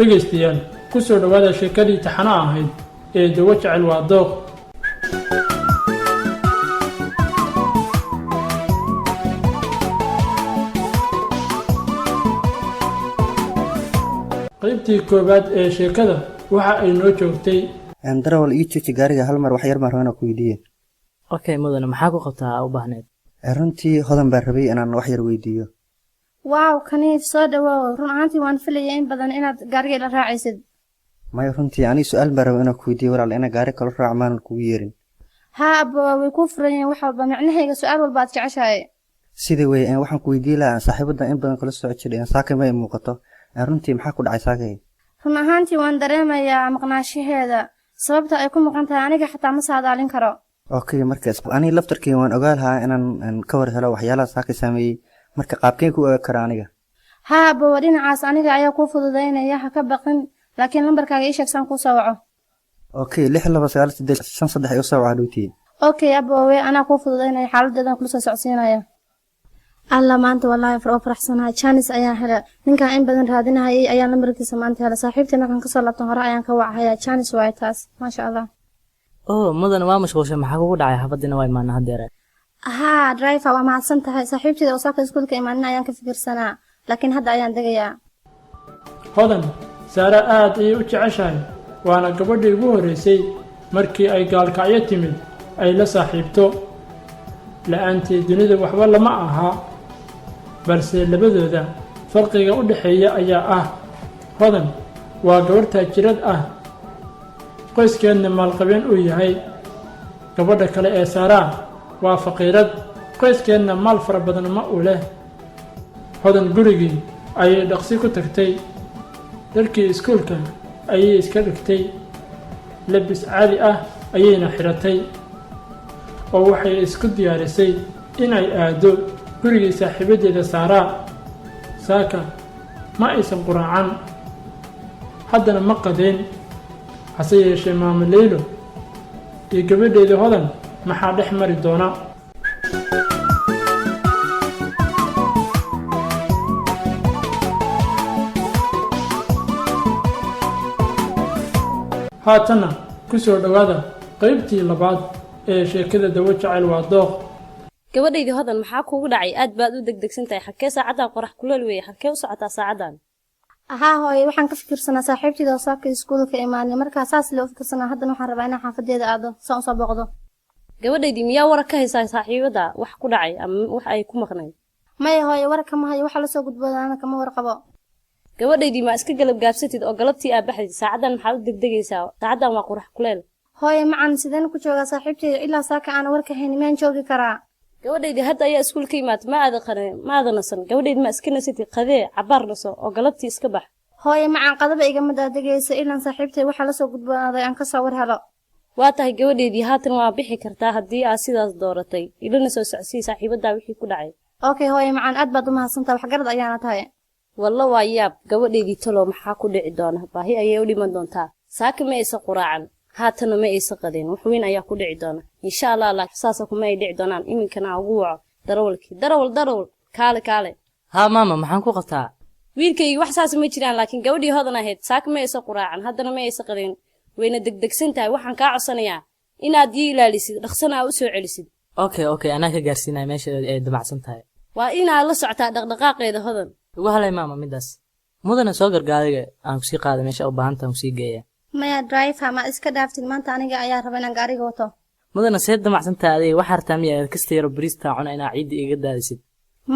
dhegaystayaal ku soo dhawaada sheekadii taxana ahayd ee dawo jecel waa dooq. qaybtii koobaad ee sheekada waxa ay noo joogtay darawal ii jooji gaariga hal mar wax yar baan rabaa ku weydiiye. Okay mudane, maxaa ku qabtaa u baahneed? runtii hodan baan rabay inaan wax yar weydiiyo. waaw kaniif soo dhawaaw, run ahaantii waan filayay in badan inaad gaariga la raacaysid. maya runtii ani su'aal baan rabaa inaan ku weydiiyo walaal, ina gaari kala raac maanan kugu yeerin. haa abba way ku furan yihiin wax walba, micnahayga su'aal walba aad jeceshahay. sida way waxaan ku weydiin lahaa saaxiibadan in badan kala soo jiray saaka ma muuqato. runtii maxaa ku dhacay saakay? run ahaantii waan dareemayaa maqnaashaheeda, sababta ay ku maqan tahay aniga xataa ma saadaalin karo. okay markaas ani laftarkii waan ogaa lahaa inaan ka war helo waxyaalaha saaka saameeyay, marka qaabkeen ku ogaa kara aniga? haa abba dhinacaas aniga ayaa kuu fududaynaya, ha ka baqin, laakiin lambarkaaga ii sheeg saan kuu soo waco. okay 62953 iyo soo wacduutii. okay abba anaa kuu fududaynaya, xaaladeedan kula soo socodsiinaya. alla maanta wallaahi faraxsanahay, Janice ayaan helay. ninkan in badan raadinayay ayaan lambarkiisa maanta helay. saaxiibtay markaan kasoo laabtan hore ayaan ka wacayaa. Janice waa taas, maasha Allah. mudane waa mashquulshay, maxaa kugu dhacay? xabadina waa imaanaa hadeer. haa driver waa mahadsan tahay, saaxiibtayda oo saaka iskuulka imaanin ayaan ka fikirsanaa, laakiin hadda ayaan degayaa. hodan saara aad ayay u jeceshahay, waana gabadhii ugu horreysay markii ay gaalkacyo timid ay la saaxiibto. la'aantii dunida waxba lama aha, balse labadooda farqiga u dhexeeya ayaa ah hodan waa gabarh taajirad ah, qoyskeedna maalqabeen uu yahay. gabadha kale ee saaraa waa faqiirad, qoyskeedna maal fara badan ma u leh. hodan gurigii ayay dhaqsi ku tagtay, dharkii iskuulka ayay iska dhigtay, labis caadi ah ayayna xidhatay oo waxay isku diyaarisay inay aado gurigii saaxiibadeeda saaraa. saaka ma aysan quraacan, haddana ma qadeen, hase yeeshee maamo leylo iyo gabadheeda hodan maxaa dhex mari doona? haatanna ku soo dhawaada qaybtii labaad ee sheekada dawo jecel waa dooq. gabadhaydii hodan maxaa kuugu dhacay? aad baad u degdegsan tahay, xagkee saacadan qorax kuleel weeye, xagkee u socotaa saacadan? haa hooye waxaan ka fikirsanaa saaxiibtayda oo saaka iskuulka imaanay, markaa saas lee u fikirsanaa. haddana waxaan rabaa inaan xaafadeeda aado saan usoo booqdo. gabadhaydii miyaa warar ka haysaa saaxiibada wax ku dhacay ama wax ay ku maqnayd? maya hooye war kama hayo, waxa lasoo gudboodaana kama warqabo. gabadhaydii ma iska galab gaabsatid oo galabtii aa baxayd? saacadan maxaad u degdegaysaa? saacadan waa qorax kuleel. hooye macan sideen ku joogaa saaxiibtayda ilaa saaka aan warka hayn, miyaan joogi karaa? gabadhaydii hadda ayaa iskuulka imaad, ma aada nasan. gabadhaydii ma iska nasatid, qadee cabaar naso oo galabtii iska bax. hooye macan qadaba igama daadegaysa ilaan saaxiibtay waxa lasoo gudbooday aan kasoo war helo. waa tahay gabadhaydii, haatan waa bixi kartaa haddii aad sidaas dooratay. ilana soo socsii saaxiibadaa wixii ku dhacay. okay hooye macan aad baad u mahadsantaha, waxgarad ayaana tahay. walla waa yaab, gabadhaydii talow maxaa ku dhici doona? baahi ayay u dhiman doontaa. saaka ma aysa quraacan, haatana ma aysa qadeen, wax weyn ayaa ku dhici doona insha Allah. laakiin saasa kuma ay dhici doonaan. iminkana ugu waco darawalkii. darawal kaale. haa maama, maxaan ku qabtaa? wiilkaygi wax saas ma jiraan, laakiin gabadhii hodan ahayd saaka ma aysa quraacan, haddana ma aysa qadeen, wayna degdegsan tahay. waxaan kaa codsanayaa inaad ii ilaalisid, dhaqsana aa u soo celisid. okay anaa ka gaarsiinaya meesha ay damacsan tahay. waa inaad la socotaa dhaqdhaqaaqeeda hodan. ugu halay maama midaas. mudane soo gargaadiga aan kusii qaada meesha u baahantaan kusii geeya. maya driver ma iska dhaaftid, maanta aniga ayaa raba inaan gaariga wato. mudane see damacsan tahay adiga? waxaa rabtaa miyaa kasta yaro bariista cuna inaa ciidda iga daadisid?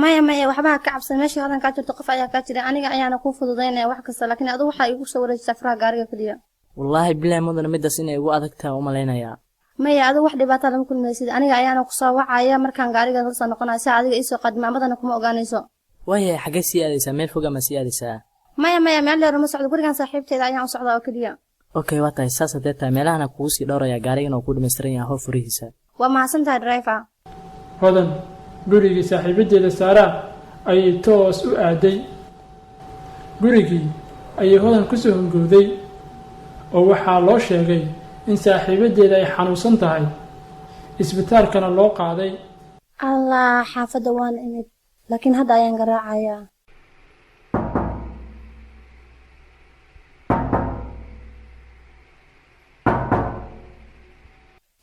maya waxba ha ka cabsan, meeshii hodan kaa jirto qof ayaa kaa jira, aniga ayaana kuu fududaynaya wax kasta, laakiin adigu waxaa igu soo wareejisaa faraha gaariga keliya. wallaahi bilaahi mudane midaas inay igu adag tahay u malaynayaa. maya adigu wax dhibaataa lama kulmaysid, aniga ayaana kusoo wacaya markaan gaariga lasoo noqonayo si adiga iisoo qadimaamadana kuma ogaanayso. waayahay xaggee sii aadaysaa? meel foga ma sii aadaysaa? maya meel dheer uma socdo, gurigan saaxiibteeda ayaan u socdaa oo keliya. okay waa tahay saas haddee tahay meelahana kugu sii dhowrayaa gaarigana uu ku dhamaystiran yahay hor furihiisa. waa mahadsan tahay driver. hodan gurigii saaxiibadeeda saaraa ayay toos u aaday. gurigii ayay hodan ku soo hungowday oo waxaa loo sheegay in saaxiibadeeda ay xanuunsan tahay, isbitaalkana loo qaaday. allah xaafadda waan imid, laakiin hadda ayaan garaacayaa.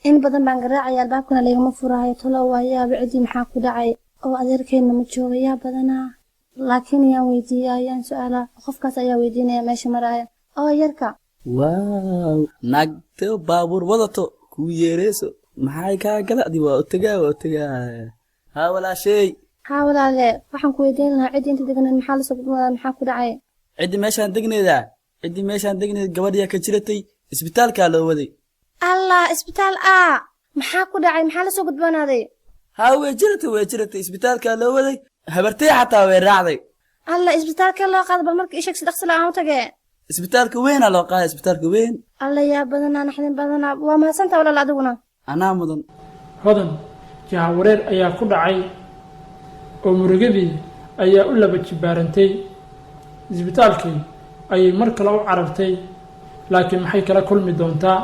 in badan baan garaacaya albaabkana laygama furaayo talo waayaaba cidii maxaa ku dhacay oo adeerkeenna ma jooga yaa badanaa laakiin yaan weydiiyaa yaan su-aalaa qofkaas ayaa weydiinaya meesha maraaya oo yarka waaw naagto baabuur wadato kuu yeereyso maxay kaa galacdi waa otagaa haa walaasheey haa walaale waxaan ku weydiin lahaa ciddi inta degneed maxaa lasoo gudboodaa maxaa ku dhacay ciddii meeshaan degneed gabadhiyaa ka jiratay isbitaalkaa loo waday allah isbitaal maxaa ku dhacay maxaa lasoo gudboonaaday haa way jiratay isbitaalkaa loo waday habartay xataa way raacday allah isbitaalkee loo qaada bal marka isheg si dhaqsi la aan u tage isbitaalka weynaa loo qaaday isbitaalka weyn alla yaa badanaa naxdin badanaa waa mahadsantaa walaal adiguna anaa mudan hodan jahawareer ayaa ku dhacay oo murugadii ayaa u laba jibaarantay isbitaalkii ayay mar kale u carartay laakiin maxay kala kulmi doontaa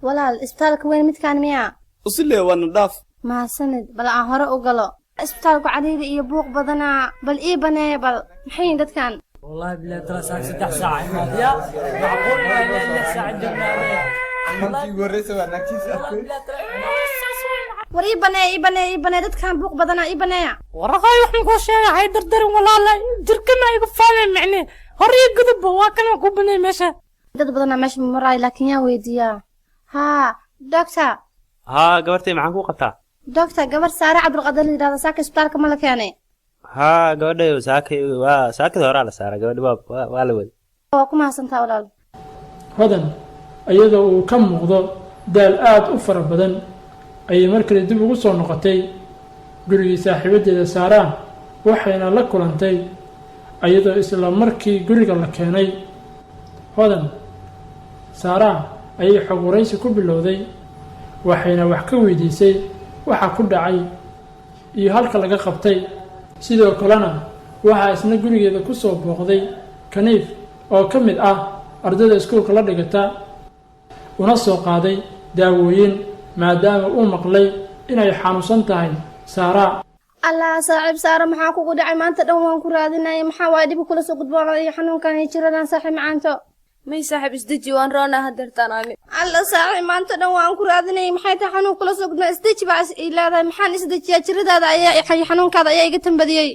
walaal isbitaalka weyn midkaan miyaa usile waana dhaaf mahadsanid bal aan hore u galo isbitaalku cariiri iyo buuq badanaa bal ii baneeya bal maxay yihin dadkan والله بالله ترى ساعة 6 ساعة يا معقول ما إلا ساعة جبنا عليه war ii baneeya dadkan buuq badanaa ii baneeya waraqay waxaan kuu sheegay hay dardarin walaala jirkana igu fahmay macne hore gudubba waa kana ku banay meesha dad badanaa meesha maraay laakiin yaa weydiiyaa haa doctor gabartay maxaan ku qabtaa doctor gabar saare cabdulqadir la yidhahda saaka isbitaalka ma la keenay gabadhay saakada horaa la saaray gabadhi waa la waday waa ku mahadsantaa walaal hodan iyadoo uu ka muuqdo daal aad u fara badan ayay markale dib ugu soo noqotay gurigii saaxiibadeeda saaraa waxayna la kulantay iyadoo isla markii guriga la keenay hodan saaraa ayay xog waraysi ku bilowday waxayna wax ka weydiisay waxa ku dhacay iyo halka laga qabtay sidoo kalena waxaa isna gurigeeda ku soo booqday kaniif oo ka mid ah ardayda iskuulka la dhigata una soo qaaday daawooyin maadaama uu maqlay inay xanuunsan tahay saaraa allah saaxiib saara maxaa kugu dhacay maanta dhan waan ku raadinaya maxaa waay dhib kula soo gudboonada iyo xanuunkan iyo jiradan saaxiib macaanto may saaxiib isdeji waan roona hadeertaan ani allah saaxiib maanta dhan waan ku raadinaya maxay tahay xanuun kula soo gudboon isdeji baa leedahay maxaan isdejiyaa jiradaada ayaa xanuunkaada ayaa iga tambadiyey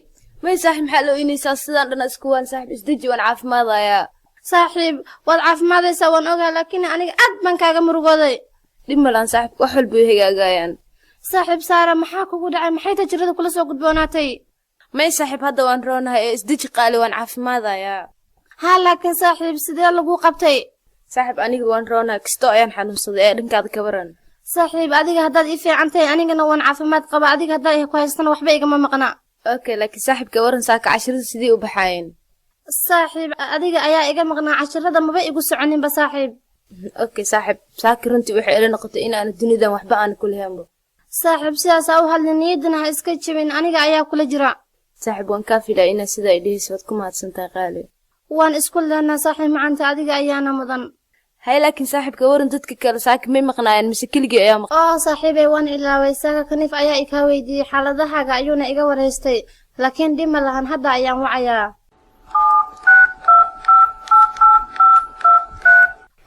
may saaxiib maxaa loo inaysaa sidaan dhan isku waan saaxiib isdeji waan caafimaadayaa saaxiib waad caafimaadaysaa waan ogaa laakiin aniga aad baan kaaga murugooday dhib malaan saaxiib wax walba way hagaagayaan saaxiib saara maxaa kugu dhacay maxay tahay jirada kula soo gudboonaatay may saaxiib hadda waan roonahay ee isdeji qaali waan caafimaadayaa haa laakiin saaxiib sidee lagu qabtay saaxiib aniga waan roonahay kastoo ayaan xanuunsaday ee dhankaada ka baran saaxiib adiga haddaad ii fiican tahay anigana waan caafimaad qaba adiga haddaa ku haystana waxba igama maqna okay laakiin saaxiib ka waran saaka cashirada sidii u baxaayeen saaxiib adiga ayaa iga maqnaa cashirada maba igu soconinba saaxiib okay saaxiib saaki runtii waxay ila noqotay inaana dunidan waxba aan ku lahaynba saaxiib sidaasaa u hadlin niyadana ha iska jabin aniga ayaa kula jira saaxiib waan kaa filaa inaa sidaa idhihaysa waad ku mahadsantahay qaali waan isku lehnaa saaxiib macanta adiga ayaana mudan hay laakiin saaxiib ka waran dadka kale saaki may maqnaayeen mise keligii ayaa oo saaxiibay waan ilaaway saaka kaniif ayaa i kaa weydiiyey xaaladahaaga ayuuna iga waraystay laakiin dhima lahan hadda ayaan wacayaa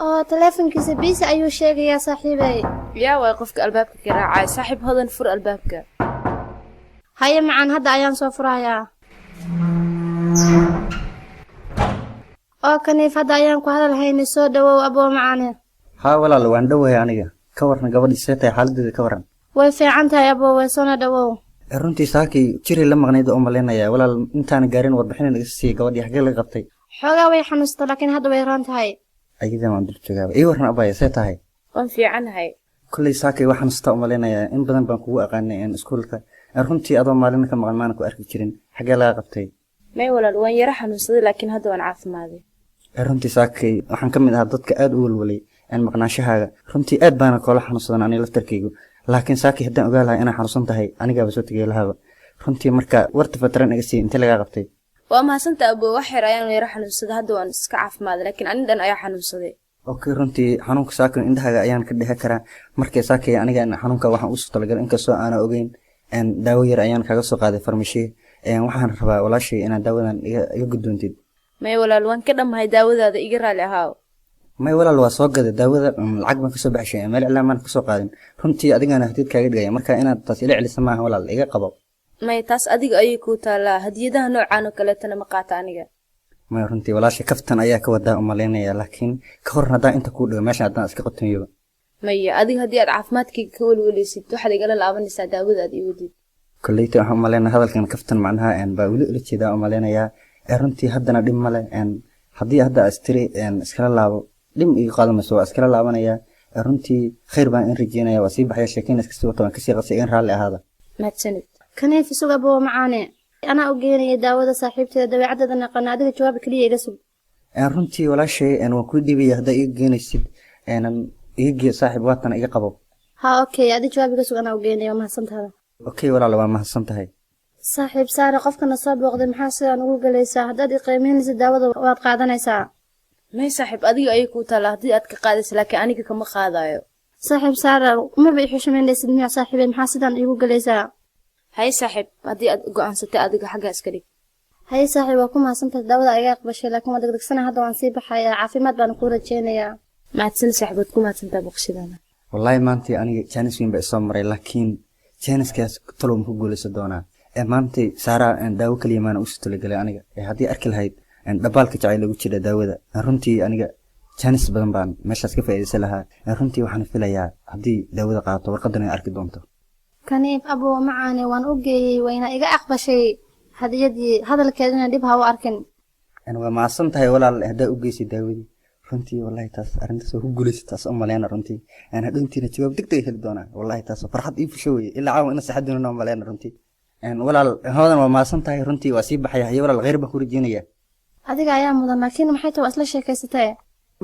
oo taleefankiisa biisi ayuu sheegayaa saaxiibay yaa waay qofka albaabka ka raacay saaxiib hodan fur albaabka haye macaan hadda ayaan soo furayaa oo kaniif hadda ayaan ku hadal haynay soo dhawow aboo macaane haa walaal waan dhowahay aniga ka warran gabadhii see tahay xaaladeeda ka warran way fiican tahay aboo way soona dhawow runtii saakii jiray la maqnayd oo malaynayaa walaal intaana gaarin warbixin naga siiyey gabadhii xaggee laga qabtay xoogaa way xanuunsata laakiin hadda way roon tahay ayadan waan dul joogaaba ii warran abaya see tahay waan fiicanahay kolley saakay waa xanuunsata u malaynayaa in badan baan kugu aqaanay iskuulka runtii adoo maalin ka maqan maana ku arki jirin xaggee laga qabtay may walaal waan yara xanuunsaday laakiin hadda waan caafimaaday runtii saakay waxaan ka mid ahaa dadka aad u walwalay maqnaanshahaaga runtii aad baana koola xanuunsadan aniga laftarkaygu laakiin saakay haddaan ogaa lahaa inaa xanuunsan tahay anigaaba soo tegay lahaaba runtii marka warta fataran iga sii intee lagaa qabtay waa mahadsantaa aboo wax yar ayaan yara xanuunsaday hadda waan iska caafimaaday laakiin ani dhan ayaa xanuunsaday okay runtii xanuunka saakay indhahaaga ayaan ka dhexe karaa markay saakay aniga xanuunka waxaan usoo talagalay inkastoo aana ogeyn daawo yar ayaan kaga soo qaaday farmashiye waxaan rabaa walaashay inaad daawadan iga guddoontid may walaal waan ka dhammahay daawadaada iga raali ahaaw may walaal waa soo gaday daawada lacag baan kasoo baxshay meel ilaa maan kasoo qaadin runtii adigana hadid kaaga dhigaya marka inaad taas ila celisa maaha walaal iga qabo may taas adiga ayay ku taalaa hadiyadaha noocaan oo kaleetana ma qaata aniga may runtii walaasha kaftan ayaa ka wadaa umaleynaya laakiin ka hor haddaan inta kuu dhigo meesha haddaan iska qotonyoba maya adiga haddii aad caafimaadkayga ka welweleysid waxaad igala laabanaysaa daawada aad ii wadid kolleyta waxaan umaleynaa hadalkan kaftan macnaha baa weli ula jeedaa umaleynayaa runtii haddana dhib male haddii hadda astiri iskala laabo dhim iga qaadamayso waa iskala laabanayaa runtii khayr baan in rajeynaya waa sii baxaya sheekayna iska sii wato waan kasii qasay in raalli ahaada mahadsanid kaniif isug aboo macaane anaa u geenaya daawada saaxiibteeda dabeecaddeeda naqana adiga jawaab kaliya iga sug runtii walaashay waan kuu dhiibaya haddaa iga geenaysid iga gee saaxiib waatan iga qabo ha okay adi jawaab iga sug anaa u geenaya waa mahadsantaada okay walaal waa mahadsan tahay saaxiib saare qofkana soo booqday maxaa sidaan ugu galaysaa haddaad i qiimeynaysid daawada waad qaadanaysaa may saaxiib adiga ayay ku taalaa haddii aad ka qaadaysa laakiin aniga kama qaadayo saaxiib saare maba i xushmaynaysid miyaa saaxiibey maxaa sidaan iigu galaysaa haye saaxiib haddii aad go'aansatay adiga xaggaa iska dhig haye saaxiib waa ku mahadsantahay daawada iga aqbashay laakiin waa degdegsana hadda waan sii baxayaa caafimaad baan kuu rajeynayaa mahadsan saaxiib waad ku mahadsantahay boqoshadaana wallaahi maantii aniga jaanis weyn baa isoo maray laakiin jaaniskaas talow ma ku guulaysan doonaa maantay saaraa daawo kaliya maana usoo talagelay aniga haddii arki lahayd dhabaalka jacayl lagu jira daawada runtii aniga jaanis badan baan meeshaas ka faa'iidaysan lahaa runtii waxaan filayaa haddii daawada qaato warqadan ay arki doonto kaniif aboo macaane waan u geeyey wayna iga aqbashay hadiyadii hadalkeeduna dhib ha u arkin waa mahadsan tahay walaal haddaa u geysay daawadii runtii wallahi taas arrintaas waa ku guulaysay taas u maleyna runtii hadhowntiina jawaab degdeg heli doonaa wallahi taas farxad ii fusho weye ilaa caawa ina saxaduna maleyna runtii walaal hoodan waa mahadsan tahay runtii waa sii baxaya haye walaal khayr baan ku rajeynayaa adiga ayaa mudan laakiin maxay tahay waa isla sheekaysatay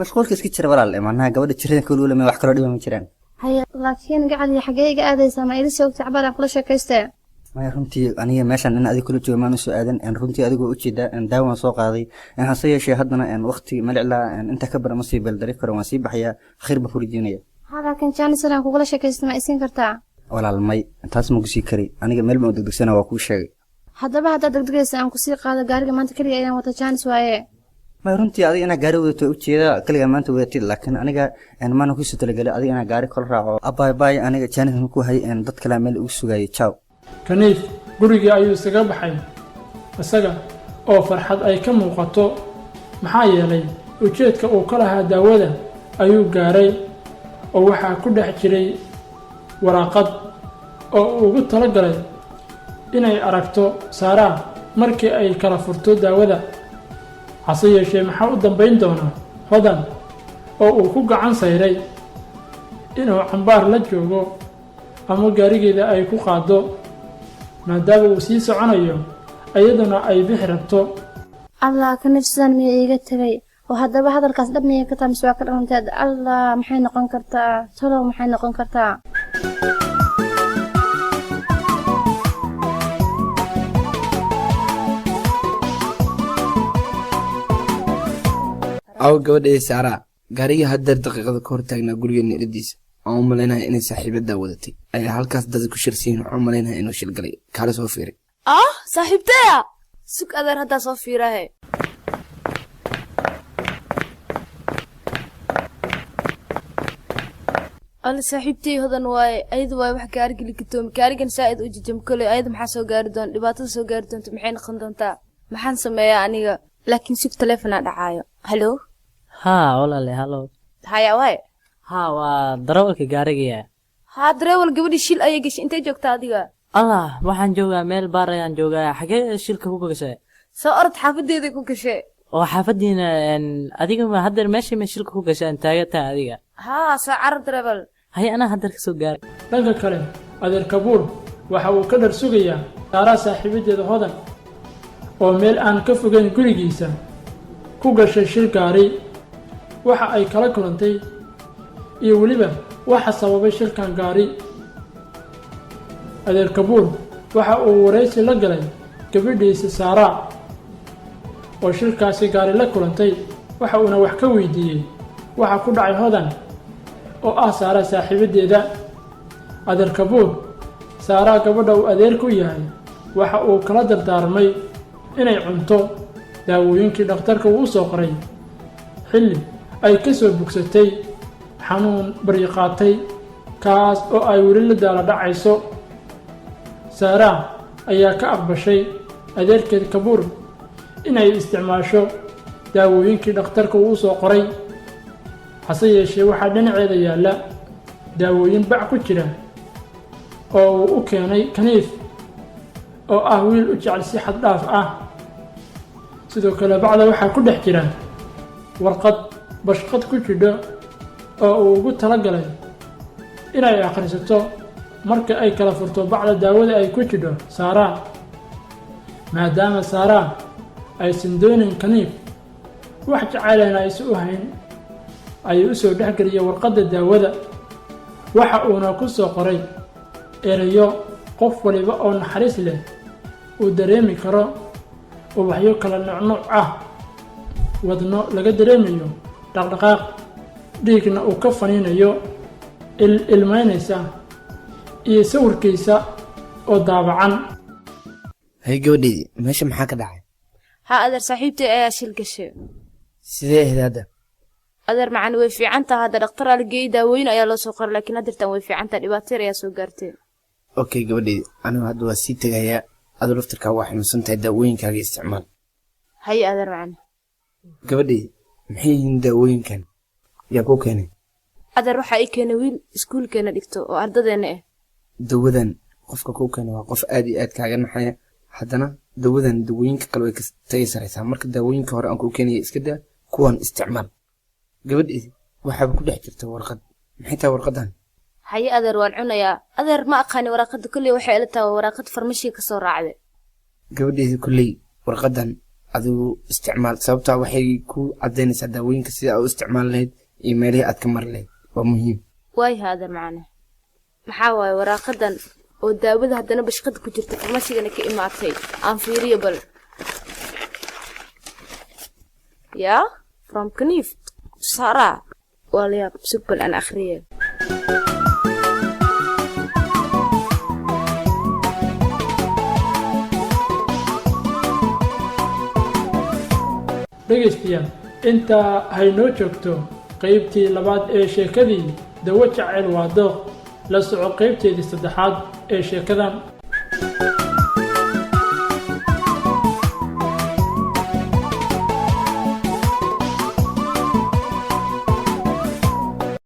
mashquulka iska jira walaal macnaha gabadha jirada kalulama wax kaloo dhiba ma jiraan haye laakiin gacali xagee iga aadaysaa ma ila soogtay cabaar aan kula sheekaystay maya runtii aniga meeshan in adiga kula jooga maan usoo aadan runtii adigoo ujeeda daawaan soo qaaday hase yeeshee haddana waqti maliclaa inta ka bara ma sii beeldari karo waan sii baxayaa khayr baan ku rajeynaya laakiin jaanisana kugula sheekaystay ma isiin kartaa walaal may taas ma kusii kari aniga meel baan degdegsana waa kuu sheegay haddaba haddaad degdegaysa aan kusii qaado gaariga maanta keliga ayaan wata jaanis waaye may runtii adiga inaa gaari wadato ujeeda kaligaa maanta wadatid laakiin aniga maana kusoo talagelay adiga inaa gaari kala raaco abaybay aniga jaanis ma ku hay dad kalea meel ugu sugaayay jaw kaniif gurigii ayuu isaga baxay isaga oo farxad ay ka muuqato maxaa yeelay ujeedka uu ka lahaa daawada ayuu gaaray oo waxaa ku dhex jiray waraaqad oo uu ugu talagalay inay aragto saaraa markii ay kala furto daawada hase yeeshee maxaa u dambayn doonaa hodan oo uu ku gacan sayray inuu cambaar la joogo ama gaarigeeda ay ku qaado maadaama uu sii soconayo iyaduna ay bixi rabto allah kaniif sidaan miya iiga tegay oo haddaba hadalkaas dhab miyay ka tahay mise waa ka dhalanteed allah maxay noqon kartaa talow maxay noqon kartaa aw gabadhay saaraa gaariga haddeer daqiiqada ka hor taagnaa gurigeena iladiisa aan u malaynaya inay saaxiibadaa wadatay ayaa halkaas dad ku shirsiyin waxaan u malaynaya inuu shilgalay kaala soo fiiray saaxiibtaya sug adeer haddaa soo fiirahe alle saaxiibtay hodan waaye ayada waaye wax gaariga likitoomi gaarigan saa'id u jijam koley ayada maxaa soo gaari doona dhibaatada soo gaari doonta maxay noqon doontaa maxaan sameeyaa aniga laakiin sug taleefonaa dhacaayo halo haa walaale halo haya waaye haa waa darawalka gaarigaya haa dareewal gabadhii shil ayay gashay intay joogtaa adiga allah waxaan joogaa meel baar ayaan joogaa xagee shilka ku gashay soo orod xaafadeeday ku gashay oo xaafadiina adiga ma haddeer meeshay ma shilka ku gashaan taagataa adiga haa soo carar dareewal haye anaa haddeer kasoo gaaray dhanka kale adeer kabuur waxa uu ka dhar sugayaa saaraa saaxiibadeeda hodan oo meel aan ka fogeyn gurigiisa ku gashay shil gaari waxa ay kala kulantay iyo weliba waxa sababay shilkan gaari adeer kabuur waxa uu waraysi la galay gabadhiisa saaraa oo shilkaasi gaari la kulantay waxa uuna wax ka weydiiyey waxa ku dhacay hodan oo ah saaraa saaxiibadeeda adeer kabuur saaraa gabadha uu adeerku yahay waxa uu kala dardaarmay inay cunto daawooyinkii dhakhtarka uu u soo qoray xilli ay ka soo bogsatay xanuun bariiqaatay kaas oo ay weli la daala dhacayso. saaraa ayaa ka aqbashay adeerkeed kabuur inay isticmaasho daawooyinkii dhakhtarka uu soo qoray. hase yeeshee waxaa dhinaceeda yaalla daawooyin bac ku jira oo uu u keenay kaniif oo ah wiil u jecel si xad dhaaf ah. sidoo kale bacda waxaa ku dhex jira warqad bashqad ku jidho oo uu ugu talagalay inay akhrisato marka ay kala furto bacda daawada ay ku jidho saaraa. maadaama saaraa aysan doonin kaniif wax jacaylana aysan u hayn ayuu u soo dhexgeliyay warqadda daawada. waxa uuna ku soo qoray erayo qof waliba oo naxariis leh uu dareemi karo, ubaxyo kala nuuc ah, wadno laga dareemayo dhaqdhaqaaq, dhiigna uu ka faniinayo, ilmaynaysa iyo sawirkiisa oo daabacan. hay gabadheydii meesha maxaa ka dhacay? ها أدر صاحبتي أيا شيل قشة sidee ahayd hadda? أدر معنا وفي عنتا هذا دكتور الجي داوين أيا لو سوقر لكن أدر تنوي في عنتا دباتير يا سوقرتي. okay gabadheydii anigu hadda waa sii tegayaa aduu laftarkaa waa xanuunsan tahay daawooyinkaaga isticmaal. هيا أدر معنا gabadheydii maxay yihiin daawooyinkan yaa kuu keenay? أدر روح أي كان ويل سكول كان دكتور وأرددنا إيه dawadan qofka kuu keenay waa qof aad iyo aad kaaga naxaya, haddana dawadan dawooyinka kale way ka tagi saraysaa. marka daawooyinka hore aan kuu keenaya iska daa, kuwan isticmaal. gabadheedii waxaaba ku dhex jirta warqad, maxay tahay warqadan? هيا أدر والعنا يا أدر ما أقاني وراقد كل وحيلتها وراقد فرمشي كسر عادي. gabadheedii kulley warqadan aduu isticmaal, sababtaa waxay ku cadaynaysaa daawooyinka sida aad u isticmaal lahayd iyo meelihii aad ka mari lahayd. waa muhiim. واي هذا معنا محاوي وراقدا وداود هدنا بشقد كجرت فرمشي أنا كإماتي unfeasible يا from كنيف سارة واليا سكل أنا أخرية. dhegaystayaal intaa haynoo joogto qaybtii labaad ee sheekadii dawo jacayl waa dooq. la soco qaybteedii saddexaad ee sheekadan.